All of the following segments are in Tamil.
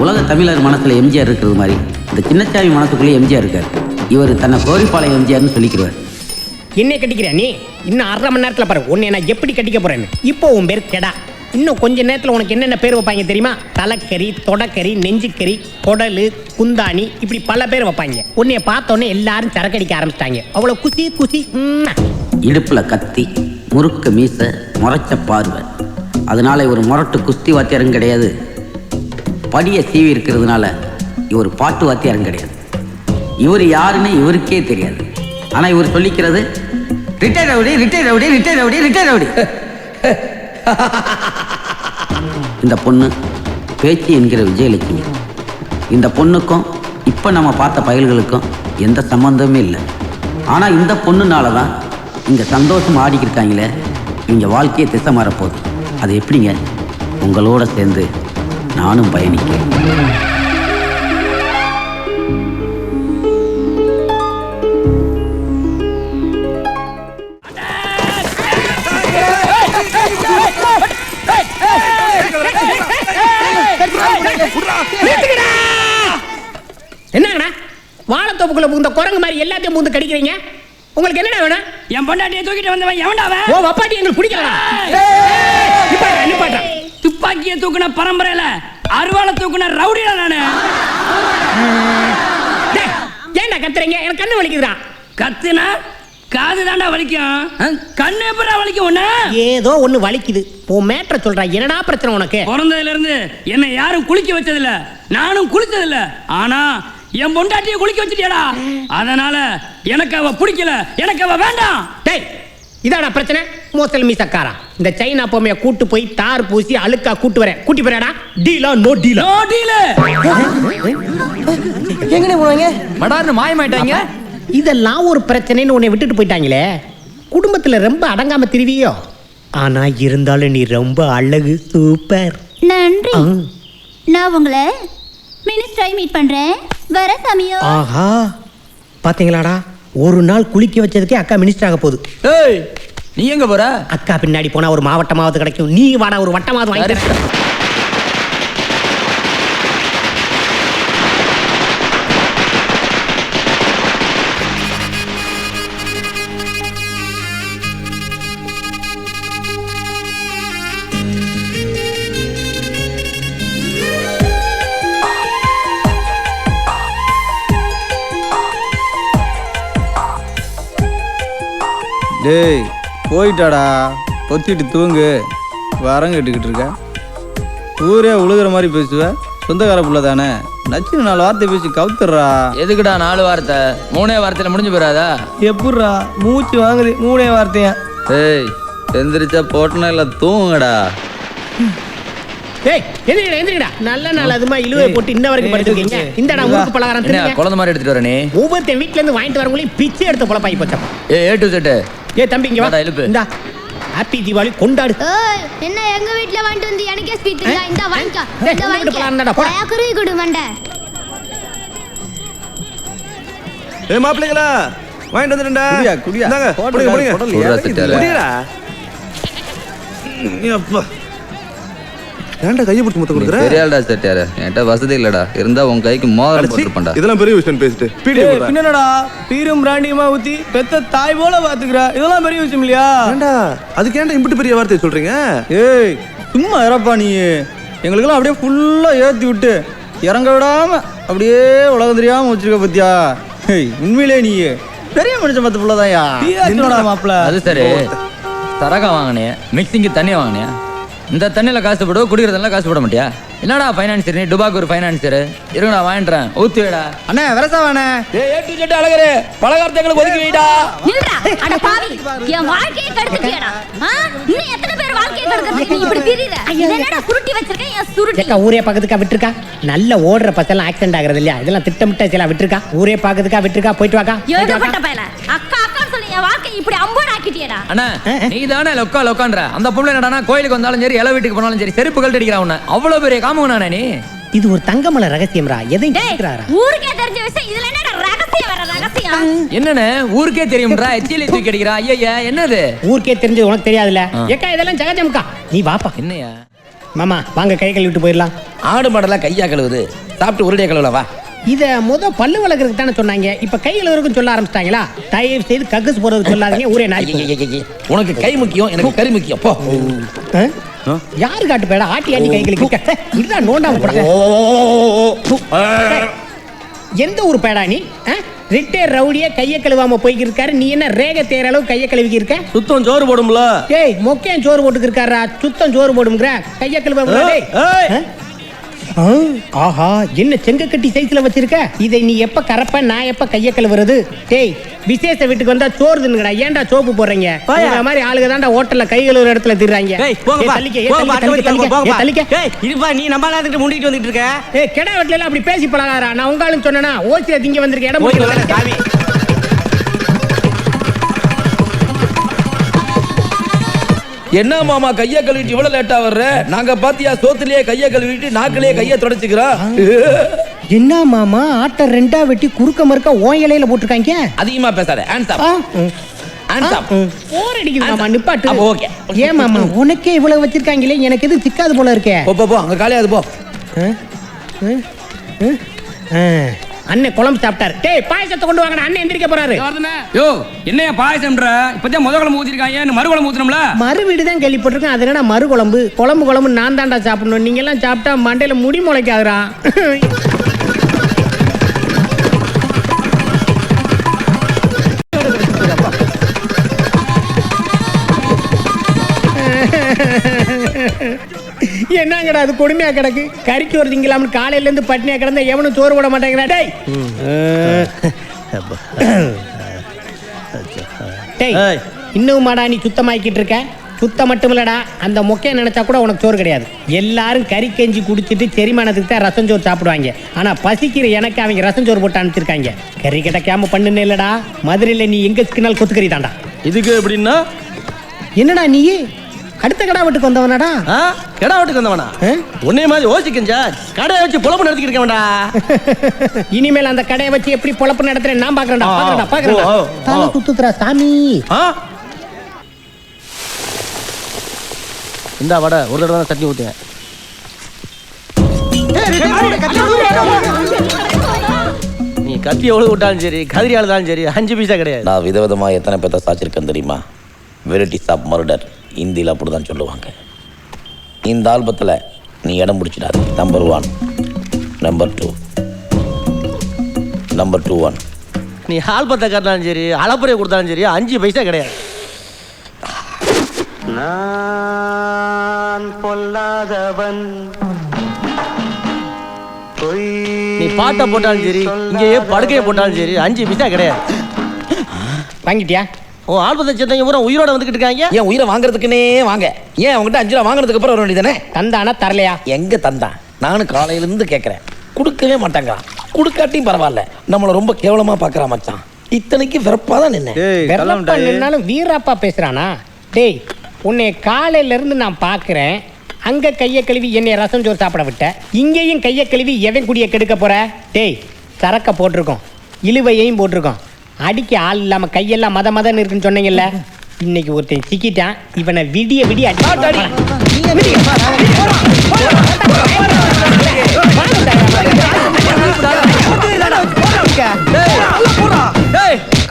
உலக தமிழர் மனசுல எம்ஜிஆர் இருக்கிறது மாதிரி இந்த சின்னச்சாமி மனசுக்குள்ளே எம்ஜிஆர் இருக்கார். இவர் தன்னை கோரிப்பாளையம் எம்ஜிஆர்னு சொல்லிக்கிறார். என்ன கட்டிக்கிற நீ? இன்னும் 1/2 மணி நேரத்தில் பாரு உன்னை நான் எப்படி கட்டிக்க போறேன்னு. இப்போ உன் பேர் கெடா. இன்னும் கொஞ்ச நேரத்தில் உனக்கு என்னென்ன பேர் வைப்பாங்க தெரியுமா? தலைக்கறி, தொடக்கறி, நெஞ்சுக்கறி, குடலு, குந்தாணி, இப்படி பல பேர் வைப்பாங்க. உன்னைய பார்த்தோன்னே எல்லாரும் சரக்கடிக்க ஆரம்பிச்சிட்டாங்க. அவ்வளோ குசி குசி. இடுப்புல கத்தி, முறுக்கு மீச, முறைச்ச பார்வை. அதனால இவர் முரட்டு குஸ்தி வாத்தியாரும் கிடையாது. படியை சீவி இருக்கிறதுனால இவர் பாட்டு வாத்தியாரும் கிடையாது. இவர் யாருன்னு இவருக்கே தெரியாது. ஆனா இவர் சொல்லிக்கிறது retire rowdy, retire rowdy, retire rowdy, retire rowdy. இந்த பொண்ணு பேச்சு என்கிற விஜயலட்சுமி. இந்த பொண்ணுக்கும் இப்ப நம்ம பார்த்த பயல்களுக்கும் எந்த சம்பந்தமே இல்லை. ஆனா இந்த பொண்ணுனால தான் இங்க சந்தோஷம் ஆடிக்கிருக்காங்களே. இங்க வாழ்க்கையை திசை மாறப்போகுது. அது எப்படிங்க? உங்களோட சேர்ந்து நானும் பயணிக்கிறேன். என்னங்கண்ணா வாழைத்தோப்புக்குள்ள புகுந்த குரங்கு மாதிரி எல்லாத்தையும் புகுந்து கடிக்கிறீங்க? உங்களுக்கு என்னடா வேணும்? என் பொண்டாட்டியை தூக்கிட்டு வந்தவன் எவன்டாவன்? ஓ வப்பாட்டி எங்களுக்கு பிடிக்கலடா. நிப்பாட்டா. துப்பாக்கியை தூக்குன பரம்பரையில அருவாளை தூக்குன ரவுடிடா நானு. ஏன்டா கத்துறீங்க? எனக்கு கண்ணு வலிக்குதுடா. கத்துனா காது தாண்டா வலிக்கும், கண்ணு எப்படா வலிக்கும்? ஒண்ணு ஏதோ ஒண்ணு வலிக்குது. உன் மேட்ரை சொல்றா. என்னடா பிரச்சனை உனக்கு? பிறந்ததுல இருந்து என்னை யாரும் குளிக்க வச்சதில்ல, நானும் குளிச்சதில்ல. ஆனா என் பொண்டாட்டியை குளிக்க வச்சிட்டியாடா. அதனால எனக்கு அவ பிடிக்கல, எனக்கு அவ வேண்டாம். டேய் இதாடா பிரச்சனை. மோசல் மீசக்காரா, இந்த சைனா பொம்மைய கூட்டு போய் தார் பூசி அழுக்கா கூட்டு வரேன். கூட்டி போறடா. டீலா நோ டீலா? No deal. எங்கனே போவாங்க? மடார்னு மாயமாயிட்டாங்க. இதெல்லாம் ஒரு பிரச்சனைன்னு உன்னை விட்டுட்டு போயிட்டாங்களே. குடும்பத்துல ரொம்ப அடங்காம திரிவியோ? ஆனா இருந்தாலும் நீ ரொம்ப அழகு. சூப்பர். நன்றி. நான் உங்களை மினிஸ்டரை மீட் பண்றேன். வர சமயம். ஆஹா பாத்தீங்களாடா, ஒரு நாள் குளிக்க வச்சதுக்கே அக்கா மினிஸ்டர் ஆக போகுது. ஏய் நீ எங்க போற? அக்கா பின்னாடி போனா ஒரு மாவட்டமாவது கிடைக்கும். நீ வாடா ஒரு வட்டமாவது வாங்கி தரேன். டேய் போயிட்டாடா, பொத்திட்டு தூங்கு. வரம் கட்டிக்கிட்டு இருக்க. ஊரே உழுகிற மாதிரி பேசுவ. சொந்தக்கார புள்ள தானே, நச்சுன்னு 4 வார்த்தை பேசி கவுத்துறா. எதுக்குடா 4 வார்த்தை? 3 வார்த்தையில முடிஞ்சு போறாதா? எப்பட்றா மூச்சு வாங்குது 3 வார்த்தையா? ஏய் எந்திரிச்சா போட்டனா இல்ல தூங்குடா. ஏய் எந்திரிடா எந்திரிடா. நல்ல நாள் அதுமா இழுவை போட்டு இன்ன வரைக்கும் படுத்துருக்கீங்க. இந்தடா ஊருக்கு பலகாரம் என்ன தின்னுங்க. குழந்தை மாதிரி எடுத்துட்டு வர நீ? ஒவ்வொருத்தன் வீட்ல இருந்து வாங்கிட்டு வரவங்களையும் பிச்சை எடுத்து பொழப்பாகி போச்சா. A to set. ஏ தம்பி இங்க வா. இழுப்பு. இந்தா ஹாப்பி தீபாவளி கொண்டாடு. ஏய் என்ன எங்க வீட்ல வாங்கிட்டு வந்து எனக்கே ஸ்வீட் இல்ல. இந்த வாங்கிக்க. இந்த பலகாரம்டா போடா. வாங்கிக்க. குருவி குடு மண்டை. ஏய் மாப்ளங்களா வாங்கிட்டு வந்துடா. குடியா குடியா. இந்தாங்க போடுங்க போடுங்க. குடிடா. அப்பா ஏன்டா கையை பிடிச்சி முத்த கொடுக்குற? பெரியாள்டா செட்டியாரு. என்கிட்ட வசதி இல்லடா. இருந்தா உன் கைக்கு மோதிரம் போட்டுப்பேன்டா. இதெல்லாம் பெரிய விஷயம் பேசிட்டு பீடி போடுறா. என்னடா பீரும் பிராண்டியமா ஊத்தி பெத்த தாய் போல பாத்துக்கிறா. இதெல்லாம் பெரிய விஷயம் இல்லையா? ஏன்டா அதுக்கு ஏன்டா இம்பிட்டு பெரிய வார்த்தையை சொல்றீங்க? ஏய் சும்மா இறப்பா நீ. எங்களுக்கெல்லாம் அப்படியே ஃபுல்லா ஏத்தி விட்டு இறங்க விடாம அப்படியே உலகம் தெரியாம வச்சிருக்க பத்தியா? ஏய் உண்மையிலே நீ பெரிய மனுஷன் பத்து புள்ளதாயா மாப்பிள்ள. அது சரி, சரகா வாங்கினே, மிக்சிங்கு தண்ணி வாங்கினே. இந்த தண்ணியில காசு போடு, குடிக்கிறதெல்லாம் காசு போட மாட்டியா? என்னடா ஃபைனான்சர் நீ? டுபாக்கு ஒரு ஃபைனான்சர் இருங்கடா, வாங்கிடுறேன். ஊத்தி வைடா அண்ணே. வரசா வாண்ணே. ஏய் ஏ டு செட் அழகரே, பலகாரத்தை எங்களுக்கு ஒதுக்கி வைடா. நில்றா. அட பாவி. என் வாழ்க்கையை கெடுத்துட்டியடா. இன்னும் எத்தனை பேர் வாழ்க்கையை கெடுக்கறதுக்கு நீ இப்படி திரிற? என்னடா சுருட்டி வச்சிருக்கேன் என் சுருட்டி. ஏக்கா ஊரே பக்கத்துக்கா விட்டுருக்கா. நல்ல ஓடுற பசெல்லாம் ஆக்சிடென்ட் ஆகுறது இல்லையா? இதெல்லாம் திட்டமிட்ட சில விட்டுருக்கா. ஊரே பக்கத்துக்கா விட்டுருக்கா. போயிட்டு வாக்கா. யோகப்பட்ட பயல. அக்கா அக்கான்னு சொல்லி என் வாழ்க்கையை இப்படி அம்போடு ஆக்கிட்டியடா. அண்ணா நீ தானே லொக்கா லொக்கான்ற. அந்த பொம்பளை என்னடா கோயிலுக்கு வந்தாலும் சரி, இலை வீட்டுக்கு போனாலும் சரி, செருப்பு கழட்டி அடிக்கிறா உன்னை. அவ்வளவு பெரிய காமவனானே நீ? இது ஒரு தங்கமலை ரகசியம்ரா. எதையும் கேக்குறாரா? ஊருக்கே தெரிஞ்ச விஷயம். இதுல என்னடா ரகசியம்? வர ரகசியம் என்னன்னு ஊருக்கே தெரியும்டா. எச்சியில தூக்கி அடிக்கிறா. ஐயா என்னது ஊருக்கே தெரிஞ்சது உனக்கு தெரியாதுல்ல? ஏக்கா இதெல்லாம் ஜகஜம்கா. நீ வாப்பா. என்னையா மாமா வாங்க கை கழுவிட்டு போயிடலாம். ஆடு மாடெல்லாம் கையா கழுவுது, சாப்பிட்டு ஒருடைய கழுவலாம் வா. இத பல்லு வளர்க்கறதுக்கு தானே சொன்னாங்க, இப்ப கை கழுவுறதுக்கும் சொல்ல ஆரம்பிச்சிட்டாங்களா? தயவு செய்து கக்கூஸ் போறதுக்கு சொல்லாதீங்க, ஊரே நாய். உனக்கு கை முக்கியம், எனக்கு கறி முக்கியம். போ. யாரு காட்டு பேடா ஆட்டி ஆட்டி கை கழுவிக்க? இதுதான் நோண்டாம போட. எந்த ஒரு பேடா நீ? ரிட்டையர் ரவுடியா கையை கழுவாம போய்க்கு இருக்காரு, நீ என்ன ரேக தேர அளவு கையை கழுவிக்கு இருக்க? சுத்தம் சோறு போடும்ல. ஏய் மொக்கையன் சோறு போட்டுக்கு இருக்காரா? சுத்தம் சோறு போடுங்கிற கையை கழுவ. ஆஹா என்ன செங்க கட்டி சைஸ்ல வச்சிருக்க, இதை நீ எப்ப கறப்ப நான் எப்ப கைய கழுவுறது? டேய் விசேஷ வீட்டுக்கு வந்தா சோறு தின்னுங்கடா, ஏன்டா சோப்பு போடுறீங்க? இந்த மாதிரி ஆளுங்க தான்டா ஹோட்டல்ல கை கழுவுற இடத்துல திர்றாங்க. நீ நம்ம முண்டிட்டு வந்துட்டு இருக்க. ஏய் கெடா வீட்ல எல்லாம் அப்படி பேசி பழகாரா? நான் உங்க ஆளுன்னு சொன்னேனா? ஓசில திங்க வந்திருக்க இடம். என்ன மாமா கைய கழுவிட்டு இவ்வளவு லேட்டா வர்ற? நாங்க பாத்தியா சோத்துலயே கைய கழுவிட்டு நாக்கிலேயே கைய தொடச்சுக்கிறோம். என்ன மாமா ஆட்ட ரெண்டா வெட்டி குறுக்க மறுக்க ஓன் இலையில போட்டுருக்காங்க? அதிகமா பேசாத. போர் அடிக்குது மாமா, நிப்பாட்டு. ஓகே. ஏன் மாமா உனக்கே இவ்வளவு வச்சிருக்காங்களே, எனக்கு எது சிக்காது போல இருக்கே. போ அங்க காலியாது போ. அண்ணே குழம்பு சாப்பிட்டாரு. டேய் பாயசத்தை கொண்டு வாங்கடா, அண்ணன் எந்திரிக்க போறாரு. யோ என்னையா பாயசம்ன்ற? இப்பதான் முத குழம்பு ஊத்திருக்காங்க, மறு குழம்பு ஊத்தணும்ல. மறு வீடு தான் கேள்விப்பட்டிருக்கேன், அது என்னடா மறு குழம்பு? குழம்பு நான் தாண்டா சாப்பிடணும், நீங்க எல்லாம் சாப்பிட்டா மண்டையில முடி முளைக்காதுடா. என்னங்கடா அது கொடுமையா கிடக்கு? கறிக்கு ஒரு திங்கலாம்னு காலையில இருந்து பட்னியா கிடந்தா எவனும் சோறு போட மாட்டேங்கிறா. டேய் இன்னும் மாடா நீ சுத்தமாக்கிட்டு இருக்க? சுத்தம் மட்டும் இல்லடா, அந்த மொக்கையை நினைச்சா கூட உனக்கு சோறு கிடையாது. எல்லாரும் கறி கஞ்சி குடிச்சிட்டு செரிமானத்துக்கு தான் ரசம் சோறு சாப்பிடுவாங்க. ஆனா பசிக்கிற எனக்கு அவங்க ரசம் சோறு போட்டு அனுப்பிச்சிருக்காங்க. கறி கிடைக்காம பண்ணுன்னு இல்லடா, மதுரையில நீ எங்க சிக்கினால் கொத்துக்கறி தாண்டா. இதுக்கு எப்படின்னா என்னடா நீ அடுத்த கடா வீட்டுக்கு வந்தவனாடா? கடா வீட்டுக்கு வந்தவனா? உன்னை மாதிரி ஓசிக்கஞ்சா கடையை வச்சு பொழப்பு நடத்திக்கிட்டு இருக்கேன்டா. இனிமேல் அந்த கடையை வச்சு எப்படி பொழப்பு நடத்துறேன் நான் பாக்குறேன்டா. தலை சுத்துறா சாமி. இந்த வடை ஒரு தடவை தான் சட்னி ஊத்துங்க. நீ கத்தி எவ்வளவு விட்டாலும் சரி, கதிரி ஆளுதாலும் சரி, 5 பைசா கிடையாது. நான் விதவிதமா எத்தனை பேர்த்த சாச்சிருக்கேன் தெரியுமா? வெரைட்டிஸ் ஆஃப் மர்டர் இந்தியில் அப்படிதான் சொல்லுவாங்க. இந்த ஆல்பத்தில் நீ இடம் பிடிச்சிடாது. Number 1, number 2, number 2-1. நீ ஆல்பத்தை காட்டினாலும் சரி, அளப்புறையை கொடுத்தாலும் சரி, 5 பைசா கிடையாது. நான் பொல்லாதவன். நீ பாட்டை போட்டாலும் சரி, இங்கேயே படுக்கையை போட்டாலும் சரி, 5 பைசா கிடையாது. வாங்கிட்டியா? ஓ ஆல்பத்தை சேர்ந்தவங்க பூரா உயிரோட வந்துகிட்டு இருக்காங்க. ஏன் உயிரை வாங்குறதுக்குன்னே வாங்க. ஏன் அவங்ககிட்ட 5 ரூபா வாங்கினதுக்கு அப்புறம் வர வேண்டியதானே? தந்தானா தரலையா? எங்க தந்தான்? நானும் காலையிலேருந்து கேட்குறேன், கொடுக்கவே மாட்டாங்கிறான். கொடுக்காட்டியும் பரவாயில்ல, நம்மளை ரொம்ப கேவலமா பார்க்குறான் மச்சான். இத்தனைக்கு வெறப்பாக தான் நின்னாலும் வீராப்பா பேசுறானா? டேய் உன்னை காலையில இருந்து நான் பார்க்குறேன். அங்க கையை கழுவி என்னை ரசம் சோறு சாப்பிட விட்ட, இங்கேயும் கையை கழுவி எவன் குடிய கெடுக்க போற? டேய் சரக்க போட்டிருக்கோம், இழுவையையும் போட்டிருக்கோம். அடிக்க ஆள் இல்லாம கையெல்லாம் மதன்னு இருக்குன்னு சொன்னீங்கல்ல, இன்னைக்கு ஒருத்தன் சிக்கிட்டான். இவனை விடிய விடிய அடி.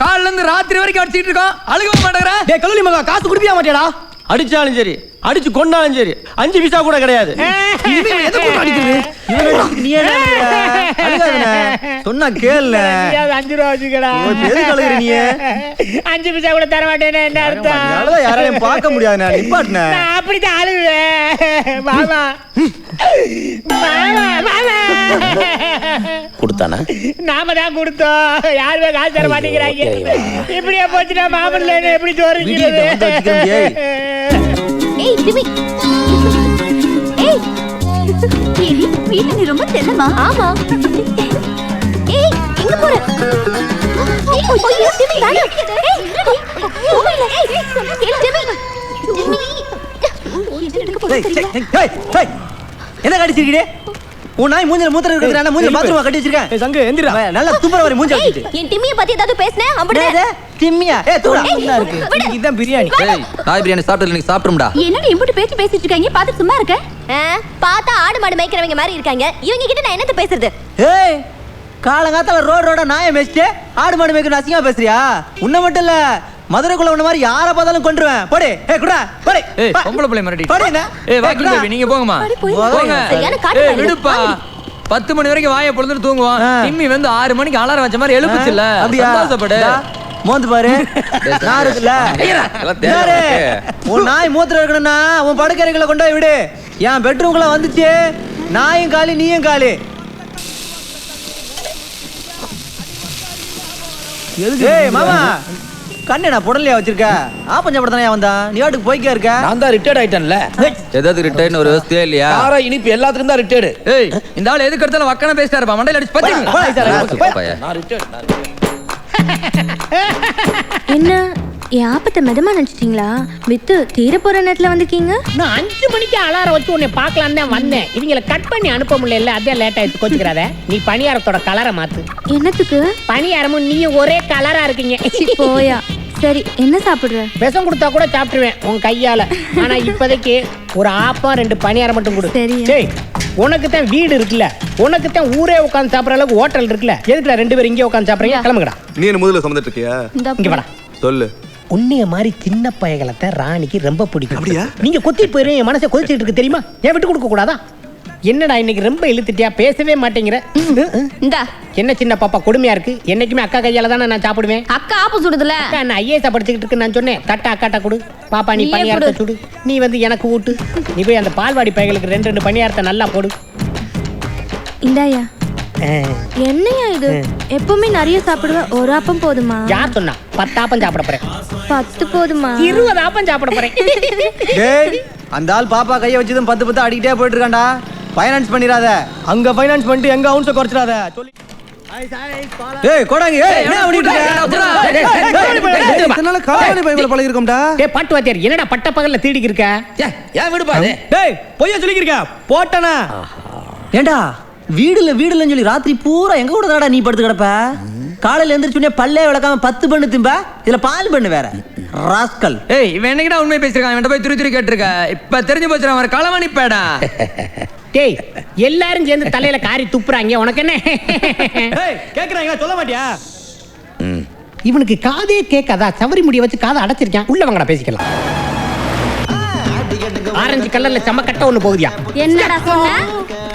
காலைல இருந்து ராத்திரி வரைக்கும் அடிச்சிட்டு இருக்கோம், அழுகவே மாட்டேங்கிற. டேய் கல்லூரி மகா, காசு குடுப்பியா மாட்டியாடா? அடிச்சாலும் சரி, அடிச்சு கொண்டாலும் சரி, 5 பைசா கூட கிடையாது. சொன்னா கேளு. 5 ரூபா வச்சுக்கடா. 5 பைசா கூட தர மாட்டேன்னு என்ன அர்த்தம்? யாரையும் பார்க்க முடியாது. நான் நிப்பாட்டினேன். அப்படித்தான் அழுவேன். மாமா கொடுத்தானா? நாம தான் கொடுத்தோம், யாருமே காசு தர மாட்டேங்கிறாங்க. இப்படியே போச்சுன்னா மாமன்ல எப்படி தோறுகிறது? ஏய் திமி, ஏய் வீட்டு நீ ரொம்ப செல்லமா? ஆமா. ஏய் எங்க போற? ஐயோ திமி வேணா. ஏய் போகல. ஏய் சொன்னா கேளு திமி. என்ன கடிச்சிருக்கீங்க? உன் நாய் மூஞ்சில மூத்திர இருக்குறானே, மூஞ்சில பாத்ரூம் கட்டி வச்சிருக்கேன். சங்கு எந்திரா. நல்லா துப்புற வரை மூஞ்சி வச்சிட்டு. என் டிம்மிய பத்தி ஏதாவது பேசுனே? அப்படியே டிம்மியா? ஏய் தூடா. இருக்கு. இதுதான் பிரியாணி. ஏய் நாய் பிரியாணி சாப்பிட்டது நீ சாப்பிடும்டா. என்னடி இம்புட்டு பேசிட்டு இருக்காங்க, பாத்து சும்மா இருக்க? பார்த்தா ஆடு மாடு மேய்க்கிறவங்க மாதிரி இருக்காங்க. இவங்க கிட்ட நான் என்னத்த பேசுறது? ஏய் காலங்காத்தால ரோட நாயை மேய்ச்சிட்டு ஆடு மாடு மேய்க்கணும் அசிங்கமா பேசுறியா? உன்னை மட்டும் இல்ல மதுரைக்குள்ள உன்ன மாதிரி யாரை பார்த்தாலும் கொன்றுவேன். போடி. ஏய் குடா போடி. ஏய் பொம்பளை பிள்ளை மிரட்டி. போடிங்க. ஏய் வாக்கிங் பேபி நீங்க போங்கம்மா. போங்க. ஏய் விடுப்பா. 10 மணி வரைக்கும் வாயை பொளந்துட்டு தூங்குவான். நிம்மி வந்து 6 மணிக்கு அலாரம் வச்ச மாதிரி எழுப்புச்சுல. சந்தோஷப்படு. மோந்து பாரு. நான் இருக்குல்ல. உன் நாய் மூத்திரம் இருக்கணும்னா உன் படுக்கறைகளை கொண்டு போய் விடு. என் பெட்ரூம்குள்ள வந்துச்சு. நாயும் காலி நீயும் காலி. ஏய் மாமா கண்ணே நான் புடலையா வச்சிருக்க. ஆப்பஞ்ச படத்தானே வந்தான். நீ வாட்டுக்கு போய்க்கே இருக்க. நான் தான் ரிட்டையர்ட் ஆயிட்டேன்ல. ஏதாவது ரிட்டையர்ட் ஒரு வசதியே இல்லையா? கார இனிப்பு எல்லாத்துக்கும் தான் ரிட்டையர்டு. ஏய் இந்த ஆள் எதுக்கு எடுத்தாலும் வக்கன பேசிட்டா இருப்பா. மண்டையில அடிச்சு பத்தி. நான் ரிட்டையர்ட். என்ன என் ஆப்பத்தை மெதமா நினைச்சிட்டீங்களா? வித்து தீர போற நேரத்துல வந்திருக்கீங்க. நான் 5 மணிக்கு அலாரம் வச்சு உன்னை பார்க்கலாம் தான் வந்தேன். இவங்களை கட் பண்ணி அனுப்ப முடியல, அதே லேட் ஆயிடுச்சு. கோச்சுக்கிறாத. நீ பணியாரத்தோட கலரை மாத்து. என்னத்துக்கு? பணியாரமும் நீயும் ஒரே கலரா இருக்கீங்க. போயா. சரி என்ன சாப்பிடுற? விஷம் கொடுத்தா கூட சாப்பிட்டுருவேன் உன் கையால. ஆனா இப்போதைக்கு ஒரு ஆப்பம் 2 பணியாரம் மட்டும் கொடு. சரி உனக்கு தான் வீடு இருக்குல்ல, உனக்கு தான் ஊரே உட்காந்து சாப்பிட்ற அளவுக்கு ஹோட்டல் இருக்குல்ல, எதுக்குல 2 பேரும் இங்கே உட்காந்து சாப்பிட்றீங்க? கிளம்புங்கடா. நீ என்ன முதல்ல சம்மந்துட்டு இருக்கியா? இங்க வாடா. சொல்லு. உன்னைய மாதிரி சின்ன பயகளை ராணிக்கு ரொம்ப பிடிக்கும். அப்படியா? நீங்க கொத்தி போயிரும். என் மனசை கொதிச்சுட்டு இருக்கு தெரியுமா? ஏன் விட்டு கொடுக்க கூடாதா? என்னடா இன்னைக்கு ரொம்ப இழுத்துட்டியா? பேசவே மாட்டேங்கிற. இந்தா என்ன சின்ன பாப்பா கொடுமையா இருக்கு. என்னைக்குமே அக்கா கையால தானே நான் சாப்பிடுவேன். அக்கா ஆப்ப சுடுதுல. அக்கா நான் ஐஏஎஸ் படிச்சுக்கிட்டு இருக்கு நான் சொன்னேன். தட்டா அக்காட்ட கொடு. பாப்பா நீ பணியாரத்தை சுடு. நீ வந்து எனக்கு ஊட்டு. நீ போய் அந்த பால்வாடி பையகளுக்கு 2 பணியாரத்தை நல்லா போடு. இந்தாயா. என்னையா இது? எப்பவுமே நிறைய சாப்பிடுவ. ஒரு ஆப்பம் போதுமா? யார் சொன்னா? 10 ஆப்பம் சாப்பிட போறேன். 10 போதுமா? 20 ஆப்பம் சாப்பிட போறேன். டேய் அந்த ஆள் பாப்பா கையை வச்சதும் 10 அடிக்கிட்டே போயிட்டு இருக்கான்டா. ஃபைனான்ஸ் பண்ணிராத. அங்க ஃபைனான்ஸ் பண்ணிட்டு எங்க அவுன்ஸை குறைச்சிடாத. சொல்லி ஏய் கோடாங்க. ஏய் என்ன பண்ணிட்டு இருக்க? இதனால காலவடி பைபிள் பழகி இருக்கோம்டா. டேய் பாட்டு வாத்தியார் என்னடா பட்ட பகல்ல தேடிக்கு இருக்க? ஏன் விடுப்பா அது? டேய் பொய்யா சொல்லிக்கிட்டு இருக்க. போட்டனா ஏண்டா வீடுலன்னு சொல்லி ராத்திரி பூரா எங்க கூட தாடா நீ படுத்து கிடப்ப? காலையில எந்திரிச்சுனே பல்லே விளக்காம 10 பண்ணு திம்ப. இதுல பால் பண்ணு வேற. ராஸ்கல். ஏய் இவன் என்னடா உண்மை பேசிருக்கான்? இவன்ட்ட போய் துரி கேட்டிருக்க. இப்ப தெரிஞ்சு போச்சுடா அவன் களவாணி பேடா. டேய் எல்லாரும் சேர்ந்து தலையில காரி துப்புறாங்க. உனக்கு என்ன? ஏய் கேக்குறாங்க சொல்ல மாட்டியா? இவனுக்கு காதே கேட்காதா? சவரி முடிய வச்சு காதை அடைச்சிருக்கான். உள்ள வாங்கடா பேசிக்கலாம். ஆரஞ்சு கலர்ல செம கட்ட ஒண்ணு போகுதியா? என்னடா சொன்ன?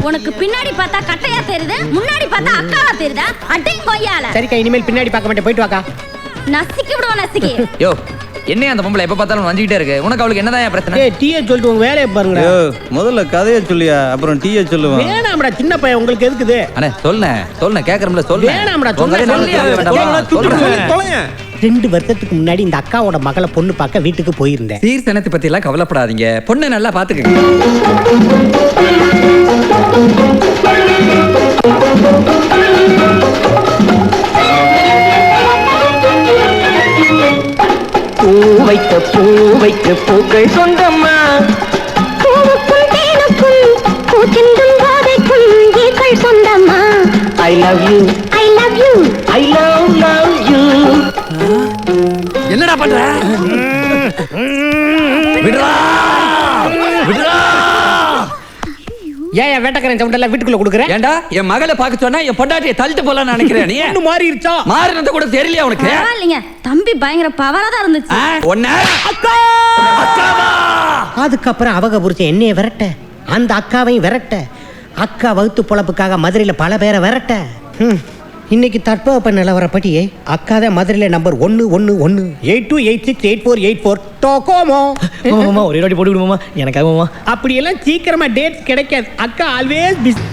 உனக்கு பின்னாடி பார்த்தா கட்டையா தெரியுது, முன்னாடி பார்த்தா அக்காவா தெரியுதா? அட்டையும் கொய்யால. சரிக்கா இனிமேல் பின்னாடி பார்க்க மாட்டேன். போயிட்டு வாக்கா. நசிக்கி விடுவா நசிக்கி. யோ என்ன அந்த பொம்பளை எப்ப பார்த்தாலும் வந்துகிட்டே இருக்கு. உனக்கு அவளுக்கு என்னதான் பிரச்சனை? ஏய் டீயே சொல்லிட்டு உங்க வேலையை பாருங்க. முதல்ல கதையை சொல்லியா அப்புறம் டீயை சொல்லுவேன். வேணாம்டா சின்ன பையன் உங்களுக்கு எதுக்குது? அண்ணே சொல்லுனே கேக்குறோம்ல சொல்லு. வேணாம்டா சொல்லுங்க. 2 வருஷத்துக்கு முன்னாடி இந்த அக்காவோட மகளை பொண்ணு பார்க்க வீட்டுக்கு போயிருந்தேன். சீர்சனத்தை பத்தி எல்லாம் கவலைப்படாதீங்க. பொண்ணை நல்லா பாத்துக்கங்க. பூ வைத்த பூக்கள் சொந்தம்மா. பூவுக்கும் தேனுக்கும் பூச்செண்டும் போதைக்கும் ஈக்கள் சொந்தம்மா. I love you I love you I love you. என்னடா பண்ற? விடுறா விடுறா. ஏன் வேட்டக்காரன் சவுண்டெல்லாம் வீட்டுக்குள்ள கொடுக்குறேன்? ஏண்டா என் மகளை பார்க்க சொன்னா என் பொண்டாட்டியை தள்ளிட்டு போலான்னு நினைக்கிறேன். நீ ஒண்ணு மாறிடுச்சா? மாறினது கூட தெரியலையா உனக்கு? பரவாயில்லைங்க. தம்பி பயங்கர பவரா தான் இருந்துச்சு. அதுக்கப்புறம் அவங்க புரிச்ச என்னைய விரட்ட, அந்த அக்காவையும் விரட்ட, அக்கா வகுத்து பொழப்புக்காக மதுரையில பல பேரை விரட்ட. இன்னைக்கு தட்பவெப்ப நிலவரப்படி அக்கா தான் மதுரையில நம்பர் 111 82868484 டோகோமோ. மாமா ஒரே வாட்டி போட்டு விடுமாமா எனக்காக மாமா. அப்படி எல்லாம் சீக்கிரமா டேட் கிடைக்காது. அக்கா ஆல்வேஸ் பிஸி.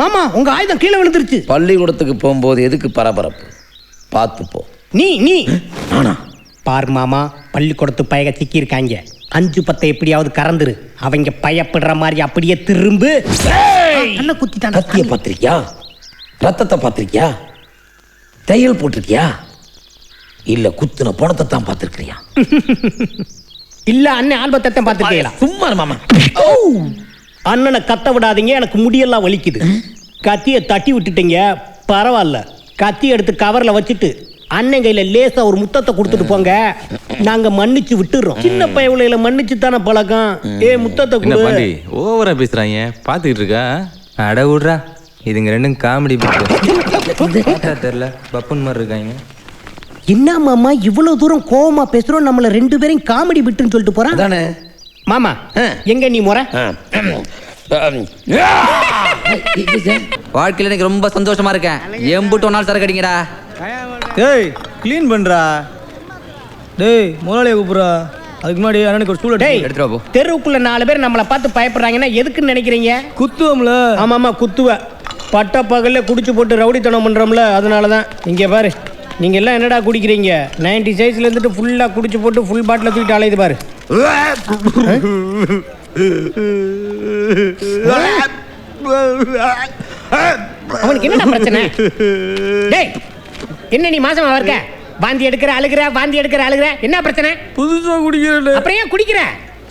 மாமா உங்க ஆயுதம் கீழே விழுந்துருச்சு. பள்ளிக்கூடத்துக்கு போகும்போது எதுக்கு பரபரப்பு? பார்த்து போ. நீ பாரு மாமா, பள்ளிக்கூடத்து பயக சிக்கி இருக்காங்க. 5-10 எப்படியாவது கறந்துரு. அவங்க பயப்படுற மாதிரி அப்படியே திரும்பு. நல்லா குத்திட்டான். கத்திய பாத்திருக்கியா? ரத்தத்தை பாத்திருக்கியா? தையல் போட்டிருக்கியா? இல்ல குத்துன பணத்தை தான் பாத்திருக்கியா? இல்ல அண்ணன் ஆல்பத்தை பாத்துருக்கீங்களா? சும்மா மாமா. அண்ணனை கத்த விடாதீங்க, எனக்கு முடியெல்லாம் வலிக்குது. கத்திய தட்டி விட்டுட்டீங்க. பரவாயில்ல, கத்தி எடுத்து கவர்ல வச்சுட்டு அண்ணன் கையில லேசா ஒரு முத்தத்தை கொடுத்துட்டு போங்க. நாங்க மன்னிச்சு விட்டுறோம். சின்ன பயவுல மன்னிச்சு தானே பழக்கம். முத்தத்தை என்ன கொடு. பாண்டி ஓவரா பேசுறாங்க, பாத்துக்கிட்டு இருக்கா? அட விட்றா, இதுங்க ரெண்டும் காமெடி தெரியல பப்புன் மாதிரி இருக்காங்க. என்ன மாமா இவ்வளவு தூரம் கோவமா பேசுறோம், நம்மள 2 பேரையும் காமெடி விட்டுன்னு சொல்லிட்டு போறான். அதானே மாமா எங்க நீ முறை? வாழ்க்கையில எனக்கு ரொம்ப சந்தோஷமா இருக்கேன். எம்புட்டு ஒரு நாள் சரக்கு அடிங்கடா. ஏய் க்ளீன் பண்றா. டேய் முதலாளியை கூப்பிடுறா. அதுக்கு முன்னாடி அண்ணனுக்கு ஒரு ஸ்டூல் எடுத்துட்டு போ. தெருவுக்குள்ள 4 பேர் நம்மளை பார்த்து பயப்படுறாங்கன்னா எதுக்குன்னு நினைக்கிறீங்க? குத்துவோம்ல. ஆமாமா குத்துவ. பட்ட பகல்ல குடிச்சு போட்டு ரவுடித்தனம் பண்றோம்ல, அதனாலதான். இங்க பாரு, நீங்க எல்லாம் என்னடா குடிக்கிறீங்க? 90 சைஸ்ல இருந்துட்டு ஃபுல்லா குடிச்சு போட்டு ஃபுல் பாட்டில தூக்கிட்டு அலையுது பாரு. அவனுக்கு என்ன பிரச்சனை? டேய் என்ன நீ மாசமா இருக்க? வாந்தி எடுக்கிற அழுகிற, வாந்தி எடுக்கிற அழுகிற, என்ன பிரச்சனை? புதுசா குடிக்கிறேன். அப்புறம் ஏன் குடிக்கிற?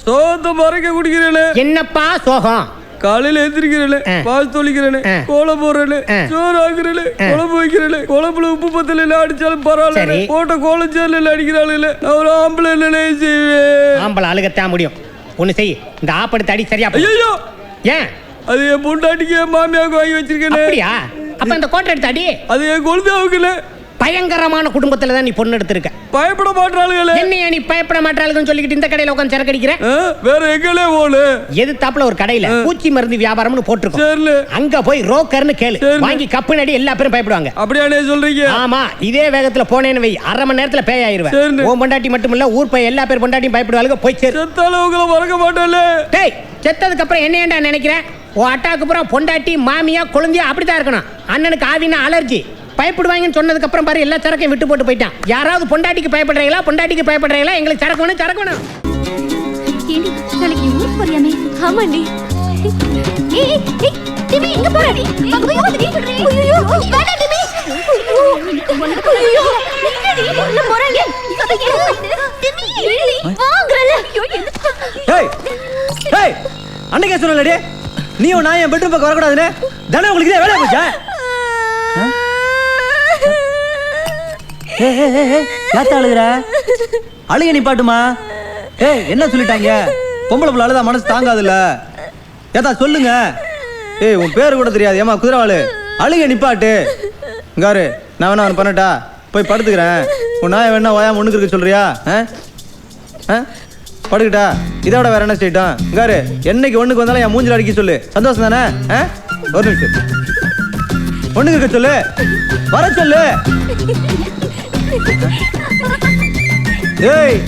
சோத்த மறைக்க குடிக்கிறேன். என்னப்பா சோகம்? காலையில எந்திரிக்கிறேன், பால் தொளிக்கிறேன், கோலம் போடுறேன், சோறு ஆக்குறேன், குழம்பு வைக்கிறேன், குழம்புல உப்பு பத்தல அடிச்சாலும் பரவாயில்ல, போட்ட கோலம் சேர்ல அடிக்கிறாள். நான் ஒரு ஆம்பளை நிலையை செய்வேன். ஆம்பளை அழுகத்தான் முடியும். ஒண்ணு செய், இந்த ஆப்படுத்த அடி சரியா. ஐயோ ஏன்? அது என் பொண்டாட்டிக்கு என் மாமியாவுக்கு வாங்கி வச்சிருக்கேன். அப்படியா? அப்ப இந்த கோட்டை எடுத்து அடி. அது என் குழந்தையாவுக்குல. பயங்கரமான குடும்பத்துல தான் நீ பொண்ணு எடுத்திருக்க. பயப்பட மாட்டாளுங்களே. என்னையா நீ பயப்பட மாட்டாளுன்னு சொல்லிக்கிட்டு இந்த கடையில உட்காந்து சரக்கு அடிக்கிற? வேற எங்களே போல எதிர்த்தாப்புல ஒரு கடையில பூச்சி மருந்து வியாபாரம்னு போட்டிருக்கோம். அங்க போய் ரோக்கர்னு கேளு, வாங்கி கப்பு நடி, எல்லா பேரும் பயப்படுவாங்க. அப்படியானே சொல்றீங்க? ஆமா, இதே வேகத்துல போனேன்னு வை, 1/2 மணி நேரத்துல பேய் ஆயிருவேன். உன் பொண்டாட்டி மட்டும் இல்ல, ஊர் போய் எல்லா பேர் பொண்டாட்டியும் பயப்படுவாங்க. போய் சேரு. செத்தால உங்களை மறக்க மாட்டாளே. டேய், செத்ததுக்கு அப்புறம் என்ன ஏண்டா நினைக்கிறேன்? உன் அட்டாக்கு அப்புறம் பொண்டாட்டி மாமியா குழந்தையா அப்படித்தான் இருக்கணும். அண்ணனுக்கு ஆவினா அலர்ஜி, பயப்படுவாங்கன்னு சொன்னதுக்கு அப்புறம் பாரு எல்லா சரக்கையும் விட்டு போட்டு போயிட்டான். யாராவது பொண்டாட்டிக்கு பயப்படுறீங்களா? பொண்டாட்டிக்கு பயப்படுறீங்களா? எங்களுக்கு சரக்கு வேணும், சரக்கு வேணும். ஏண்டி நாளைக்கு ஊருக்கு போறியாமே? ஆமாண்டி. ஏய் ஏய் டிமி எங்க போறடி? ஐயோ ஐயோ வேணா டிமி. ஐயோ நிக்கடி, உள்ள போறாங்க. டிமி வாங்கறல. ஐயோ ஏய் ஏய் அன்னைக்கே சொன்னலடி, நீ நான் என் பெட்ரூம் பக்கம் வரக்கூடாதுன்னு. தானே உங்களுக்கு இதே வேலையா போச்சா? ஏத்த அழுகுற? அழுக நிப்பாட்டுமா. ஏய் என்ன சொல்லிட்டாங்க? பொம்பளை புள்ள அழுதா மனசு தாங்காதுல்ல. ஏத்தா சொல்லுங்க. ஏய் உன் பேரு கூட தெரியாது. ஏமா குதிரவாளு, அழுக நிப்பாட்டு. இங்காரு, நான் வேணா அவன் பண்ணட்டா? போய் படுத்துக்கிறேன். உன் நாயை வேணா ஓயாம ஒண்ணுக்கு இருக்க சொல்றியா? படுக்கிட்டா? இதை விட வேற என்ன செய்யட்டும்? இங்காரு, என்னைக்கு ஒண்ணுக்கு வந்தாலும் என் மூஞ்சில அடிக்க சொல்லு. சந்தோஷம் தானே? ஒரு நிமிஷம் ஒண்ணுக்கு இருக்க சொல்லு, வர சொல்லு. ஏய்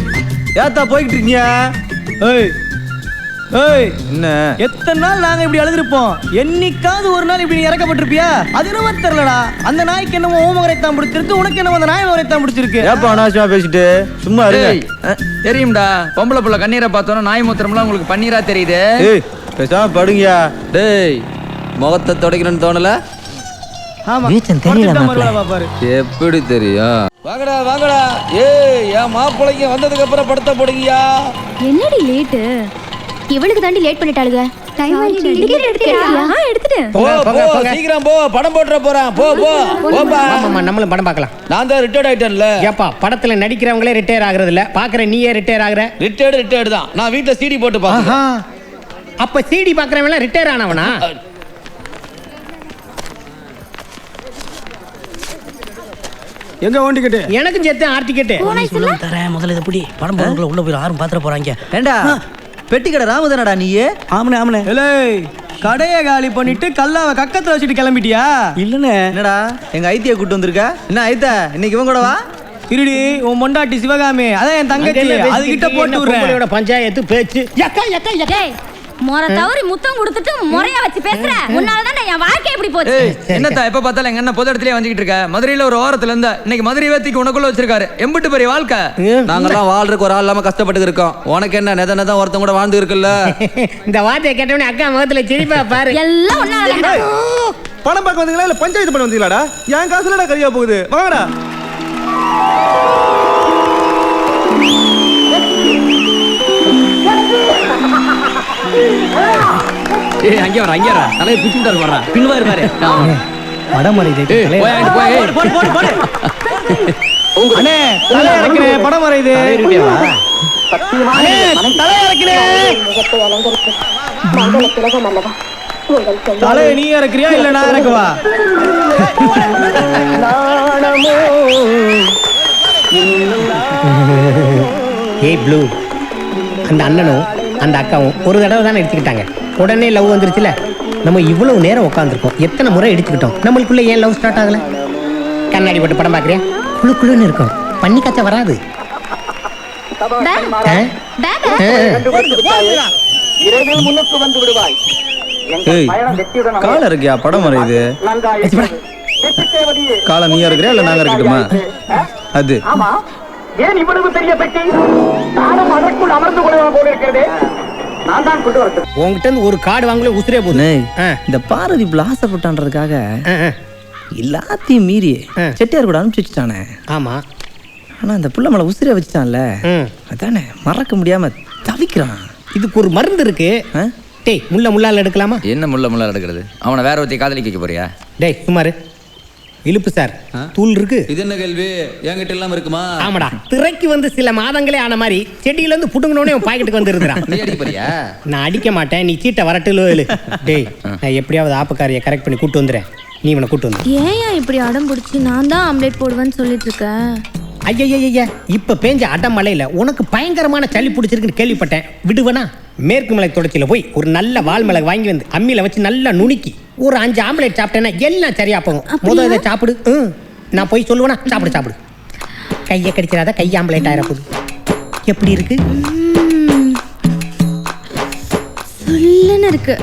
ஏத்தா போய்கிட்டு இருக்கீங்க? ஏய் ஏய் என்ன எத்தனை நாள் நாங்க இப்படி அழுதுருப்போம்? என்னைக்காவது ஒரு நாள் இப்படி இறக்கப்பட்டிருப்பியா? அது என்னவோ தெரியலடா. அந்த நாய்க்கு என்னமோ ஓமகரை தான் பிடிச்சிருக்கு, உனக்கு என்னமோ அந்த நாய் மகரை தான் பிடிச்சிருக்கு. ஏப்பா அனாவசியமா பேசிட்டு சும்மா இருங்க. தெரியும்டா, பொம்பளை புள்ள கண்ணீரை பார்த்தோன்னா நாய் மூத்திரம்லாம் உங்களுக்கு பன்னீரா தெரியுது. ஏய் பேசாம படுங்கயா. டேய் முகத்தை துடைக்கணும்னு தோணல? ஆமா வீச்சன் தெரியல பாரு. எப்படி தெரியும்? வாங்கடா வாங்கடா. ஏய் என் மாப்பிள்ளைங்க வந்ததுக்கு அப்புறம் படுத்த போடுங்கயா. என்னடி லேட்? இவளுக்கு தாண்டி லேட் பண்ணிட்டாளுங்க. டைம் ஆயிடுச்சு. டிக்கெட் எடுத்துட்டியா? எடுத்துட்டேன். போ போ சீக்கிரம் போ, படம் போட்டுற போறேன். போ போ போப்பா. ஆமாமா, நம்மளும் படம் பார்க்கலாம். நான் தான் ரிட்டையர்ட் ஆயிட்டேன்ல. ஏப்பா படத்துல நடிக்கிறவங்களே ரிட்டையர் ஆகுறது இல்ல, பாக்குற நீயே ரிட்டையர் ஆகுற. ரிட்டையர்டு தான். நான் வீட்டுல சிடி போட்டு பாக்குறேன். அப்ப சிடி பாக்குறவங்க ரிட்டையர் ஆனவனா? எங்க ஓன் டிக்கெட்? எனக்கும் சேர்த்து ஆர் டிக்கெட். தரேன் முதல்ல. இதை பிடி. படம் போறதுக்குள்ள உள்ள போய் யாரும் பாத்துற போறாங்க. ஏண்டா பெட்டி கடை ராமதானடா நீ? ஆமனே ஆமனே. ஏய் கடையை காலி பண்ணிட்டு கல்லாவை கக்கத்துல வச்சுட்டு கிளம்பிட்டியா? இல்லனே. என்னடா எங்க ஐத்திய கூட்டு வந்திருக்க? என்ன ஐத்த இன்னைக்கு இவன் கூட வா? இருடி, உன் மொண்டாட்டி சிவகாமி, அதான் என் தங்கச்சி. அது கிட்ட போட்டு விடுறேன். பஞ்சாயத்து பேச்சு. யக்கா யக்கா யக்கா. மொற தவறி முத்தம் கொடுத்துட்டு முறையா வச்சு பேசுற. உன்னால தான் என் வாழ்க்கை இப்படி போச்சு. என்னத்தா எப்ப பார்த்தாலும் எங்க அண்ணன் பொது இடத்துலயே வந்துகிட்டு இருக்க? மதுரையில ஒரு ஓரத்துல இருந்தா இன்னைக்கு மதுரை வேத்திக்கு உனக்குள்ள வச்சிருக்காரு. எம்பிட்டு பெரிய வாழ்க்கை. நாங்கெல்லாம் வாழ்றதுக்கு ஒரு ஆள் இல்லாம கஷ்டப்பட்டு இருக்கோம். உனக்கு என்ன நெத நெத ஒருத்தன் கூட வாழ்ந்து இருக்குல்ல? இந்த வார்த்தையை கேட்டவனே அக்கா முகத்துல சிரிப்பா பாரு. எல்லாம் ஒன்னால. பணம் பார்க்க வந்தீங்களா இல்ல பஞ்சாயத்து பண்ண வந்தீங்களாடா? என் காசுலடா கரியா போகுது. வாங்கடா. ஏய் அங்கே வர, அங்கே வர. தலையை பிச்சுட்டாரு வர்றா. பின்வாரு பாரு. படம் மறையுது. அண்ணே தலை இறக்குறேன், படம் வரையுது. அண்ணே தலை இறக்குறேன். தலையை நீ இறக்குறியா இல்ல நான் இறக்குவா? ஏய் ப்ளூ, அந்த அண்ணனும் அந்த அக்காவும் ஒரு தடவை தானே எடுத்துக்கிட்டாங்க, உடனே லவ் வந்துருச்சுல. நம்ம இவ்வளவு நேரம் உட்காந்துருக்கோம், எத்தனை முறை எடுத்துக்கிட்டோம், நம்மளுக்குள்ள ஏன் லவ் ஸ்டார்ட் ஆகல? கண்ணாடி போட்டு படம் பார்க்குறேன், குழு குழுன்னு இருக்கும், பண்ணி காய்ச்ச வராது. ஏய் கால இருக்கியா படம் வரையுது. காலை நீ இறக்குறியா இல்ல நாங்க இருக்கட்டுமா? அது ஏன் இவ்வளவு பெரிய பெட்டி? நானும் அதற்குள் அமர்ந்து கொள்ளுவேன் போல இருக்கிறதே. நான் தான் கொண்டு வரேன். உங்ககிட்ட இருந்து ஒரு கார்டு வாங்கல உசுரே போகுது. இந்த பாரதி ஆசைப்பட்டான்றதுக்காக எல்லாத்தையும் மீறி செட்டியார் கூட அனுப்பிச்சு வச்சுட்டானே. ஆமா, ஆனா அந்த புள்ள மேல உசிரியா வச்சுட்டான்ல, அதானே மறக்க முடியாம தவிக்கிறான். இதுக்கு ஒரு மருந்து இருக்கு. டேய் முள்ள முள்ளால எடுக்கலாமா? என்ன முள்ளால எடுக்கிறது? அவனை வேற ஒருத்தி காதலிக்க வைக்க போறியா? டேய் சுமாரு இழுப்பு சார், தூள் இருக்கு. இது என்ன கேள்வி? என்கிட்ட எல்லாம் இருக்குமா? ஆமாடா, திரைக்கு வந்து சில மாதங்களே ஆன மாதிரி செடியில இருந்து புடுங்கனோனே உன் பாக்கெட்டுக்கு வந்து இருந்துறான். நீ அடிக்க போறியா? நான் அடிக்க மாட்டேன், நீ சீட்டை வரட்டுல. டேய் நான் எப்படியாவது ஆப்பக்காரியை கரெக்ட் பண்ணி கூட்டு வந்துறேன், நீ இவனை கூட்டு வந்து. ஏன் இப்படி அடம் பிடிச்சி நான் தான் ஆம்லேட் போடுவேன்னு சொல்லிட்டு இருக்கேன்? ஐயா இப்ப பேஞ்ச அடமலையில உனக்கு பயங்கரமான சளி பிடிச்சிருக்குன்னு கேள்விப்பட்டேன், விடுவனா? மேற்கு மலை தொடர்ச்சியில போய் ஒரு நல்ல வால் மிளகு வாங்கி வந்து அம்மியில வச்சு நல்லா நுணுக்கி ஒரு 5 ஆம்லேட் சாப்பிட்டேன்னா எல்லாம் சரியா போகும். முதல்ல இதை சாப்பிடு. நான் போய் சொல்லுவேனா? சாப்பிடு. கையை கடிச்சிடாத, கை ஆம்லேட் ஆயிரப்போகுது. எப்படி இருக்கு? சொல்லுன்னு இருக்கு.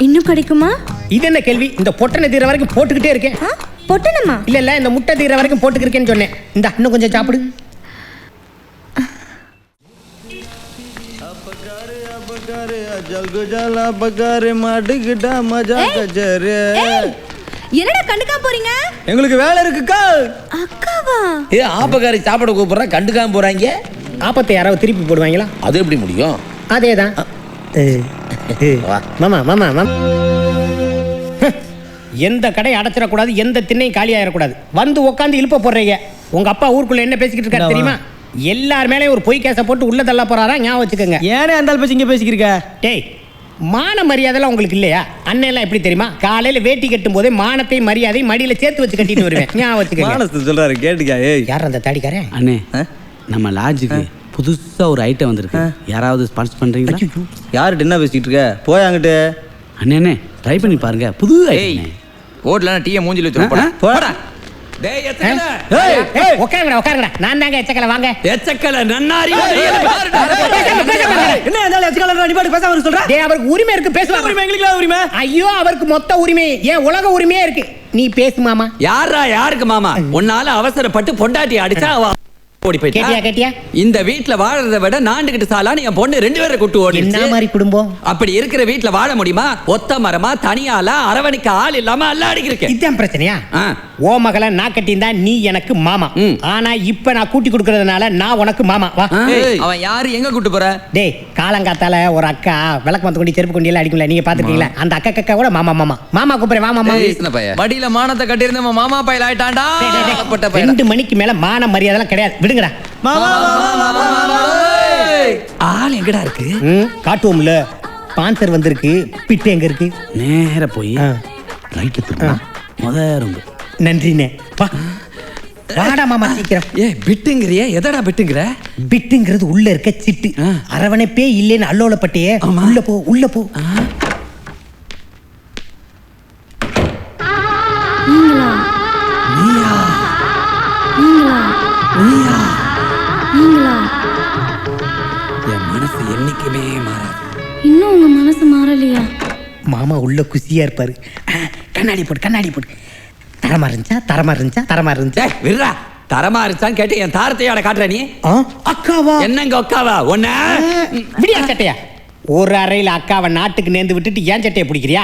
இன்னும் கிடைக்குமா? இது என்ன கேள்வி? இந்த பொட்டனை தீர வரைக்கும் போட்டுக்கிட்டே இருக்கேன். பொட்டனமா? இல்ல இந்த முட்டை தீர வரைக்கும் போட்டுக்கிருக்கேன்னு சொன்னேன். இந்த இன்னும் கொஞ்சம் சாப்பிடு. என்னடா கண்டுக்காம போறீங்க? எங்களுக்கு வேலை இருக்குக்கா. அக்காவா? ஏ ஆப்பக்காரி சாப்பிட கூப்பிடுறா, கண்டுக்காம போறாங்க. ஆப்பத்தை யாராவது திருப்பி போடுவாங்களா? அது எப்படி முடியும்? அதேதான். மாமா எந்த கடை அடைச்சிடக்கூடாது, எந்த திண்ணையும் காலி ஆயிடக்கூடாது. வந்து உட்காந்து இழுப்ப போடுறீங்க. உங்க அப்பா ஊருக்குள்ள என்ன பேசிக்கிட்டு இருக்காரு தெரியுமா? எல்லார் மேலேயும் ஒரு பொய் கேஸை போட்டு உள்ள தள்ள போறாரா, ஞாபகம் வச்சுக்கோங்க. ஏனே அந்த பேசி இங்க பேசிக்கிறீங்க? டேய் மான மரியாதைலாம் உங்களுக்கு இல்லையா? அண்ணன் எல்லாம் எப்படி தெரியுமா? காலையில வேட்டி கட்டும் போதே மானத்தை மரியாதை மடியில சேர்த்து வச்சு கட்டிட்டு வருவேன், ஞாபகம் வச்சுக்கோங்க. சொல்றாரு கேட்டுக்கா. ஏய் யார் அந்த தாடிக்காரன்? அண்ணே நம்ம லாட்ஜுக்கு புதுசா ஒரு ஐட்டம் வந்திருக்கு, யாராவது ஸ்பான்சர் பண்றீங்களா? யார்கிட்ட என்ன பேசிட்டு இருக்க? போய் அங்கிட்டு. அண்ணே ட்ரை பண்ணி பாருங்க, புது ஐட்டம். ஓட்ல டீயை மூஞ்சில வச்சு போடா. டேய் எச்சக்கல. ஏய் உட்காருங்கடா. நான் தாங்க எச்சக்கல, வாங்க. எச்சக்கல நன்னாரி. என்ன அந்த எச்சக்கல நீ பாட்டு பேசாம சொல்ற? டேய் அவருக்கு உரிமை இருக்கு, பேசலாம். உரிமை எங்களுக்கு உரிமை. ஐயோ அவருக்கு மொத்த உரிமை, ஏன் உலக உரிமையே இருக்கு. நீ பேசு மாமா. யாருக்கு மாமா? உன்னால அவசரப்பட்டு பொண்டாட்டி அடிச்சா அவ ஓடி போயிட்டா. கேட்டியா? இந்த வீட்ல வாழறத விட நாண்டுகிட்டு சாலான்னு என் பொண்ணு 2 பேரை கூட்டு ஓடி. என்ன மாதிரி குடும்பம்? அப்படி இருக்கிற வீட்ல வாழ முடியுமா? ஒத்த மரமா தனியால அரவணைக்க ஆள் இல்லாம அல்லாடிக்கு. இதான் பிரச்சனையா? ஓ மகளை நான் கட்டியிருந்தா நீ எனக்கு மாமா. ஆனா இப்ப நான் கூட்டி கொடுக்கறதுனால நான் உனக்கு மாமா. வா. அவன் யாரு எங்க கூட்டு போற? டேய் காலங்காத்தால ஒரு அக்கா விளக்கு மத்த கொண்டு செருப்பு கொண்டு எல்லாம் அடிக்கும்ல, நீங்க பாத்துருக்கீங்களா? அந்த அக்கா கூட மாமா கூப்பிடுறேன். வா மாமா. மடியில மானத்தை கட்டியிருந்த மாமா பையல் ஆயிட்டான்டா. 2 மணிக்கு மேல மான மரியாதை கிடையாது, விடுங்கடா. ஆள் எங்கடா இருக்கு? காட்டுவோம்ல, ஸ்பான்சர் வந்திருக்கு. பிட்டு எங்க இருக்கு? நேர போய் ரைட் திரும்ப முதல்ல. நன்றிண்ணே. வா வாடா மாமா சீக்கிரம். பிட்டுங்கறியே? எதடா பிட்டுங்கற? பிட்டுங்கிறது உள்ள இருக்க சிட்டு. அரவணைப்பே இல்லைன்னு அல்லோலப்பட்டியே. உள்ள போ. என் மனசு என்னைக்குமே மாறாது. இன்னும் உங்க மனசு மாறலையா? மாமா உள்ள குசியா இருப்பாரு. கண்ணாடி போடு. தரமா இருந்துச்சா? விர்ரா, தரமா இருந்துச்சான்னு கேட்டு என் தாரத்தையோட காட்டுற நீ. அக்காவா? என்னங்க அக்காவா? ஒன்ன விடியா சட்டையா? ஒரு அறையில அக்காவை நாட்டுக்கு நேர்ந்து விட்டுட்டு ஏன் சட்டையை பிடிக்கிறியா?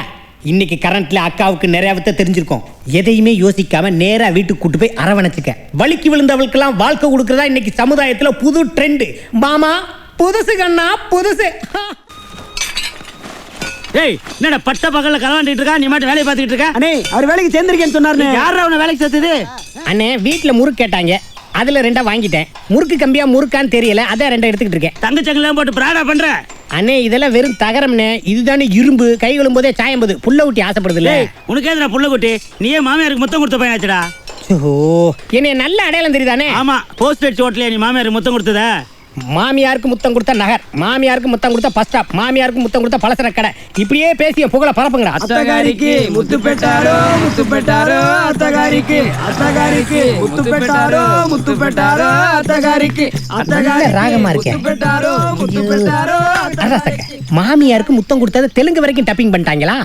இன்னைக்கு கரண்ட்ல அக்காவுக்கு நிறைய வித்த தெரிஞ்சிருக்கும். எதையுமே யோசிக்காம நேரா வீட்டுக்கு கூட்டு போய் அரவணைச்சுக்க. வலிக்கு விழுந்தவளுக்கெல்லாம் வாழ்க்கை கொடுக்கறதா இன்னைக்கு சமுதாயத்துல புது ட்ரெண்ட். மாமா புதுசு கண்ணா புதுசு. ஏய் என்னடா பட்ட பகல்ல கலவாண்டிட்டு இருக்கா நீ மட்டும் வேலையை பார்த்துட்டு இருக்க அண்ணே அவர் வேலைக்கு சேர்ந்திருக்கேன்னு சொன்னாருண்ணே. யாரா அவனை வேலைக்கு சேர்த்தது அண்ணே வீட்டுல முறுக்கு கேட்டாங்க, அதுல 2 வாங்கிட்டேன். முறுக்கு கம்பியா முறுக்கான்னு தெரியல, அதான் 2 எடுத்துக்கிட்டு இருக்கேன். தங்கச்சங்கலாம் போட்டு பிராடா பண்ற அண்ணே இதெல்லாம் வெறும் தகரம்னே, இதுதானே இரும்பு. கை விழும்போதே சாயம்பது. புள்ள ஊட்டி ஆசைப்படுது இல்ல. உனக்கு ஏதுடா புள்ள குட்டி நீயே மாமியாருக்கு முத்தம் கொடுத்த பையனாச்சுடா. ஓ என்னைய நல்ல அடையாளம் தெரியுதானே? ஆமா போஸ்ட் அடிச்சு ஓட்டலையா நீ மாமியாருக்கு முத்தம் கொடுத்தத? மாமியாருக்கு முத்தம் கொடுத்த நகர், மாமியாருக்கு முத்தம் கொடுத்த பஸ் ஸ்டாப், மாமியாருக்கு முத்தம் கொடுத்த பலசர கடை, இப்படியே பேசிய புகழ பரப்புங்கடா. அத்தகாரிக்கு முத்து பெட்டாரோ முத்து பெட்டாரோ அத்தகாரிக்கு அத்தகாரிக்கு முத்து பெட்டாரோ முத்து பெட்டாரோ அத்தகாரிக்கு நல்ல ராகமா இருக்கே. பெட்டாரோ முத்து பெட்டாரோ மாமியாருக்கு முத்தம் கொடுத்தது தெலுங்கு வரைக்கும் டப்பிங் பண்ணிட்டாங்களா?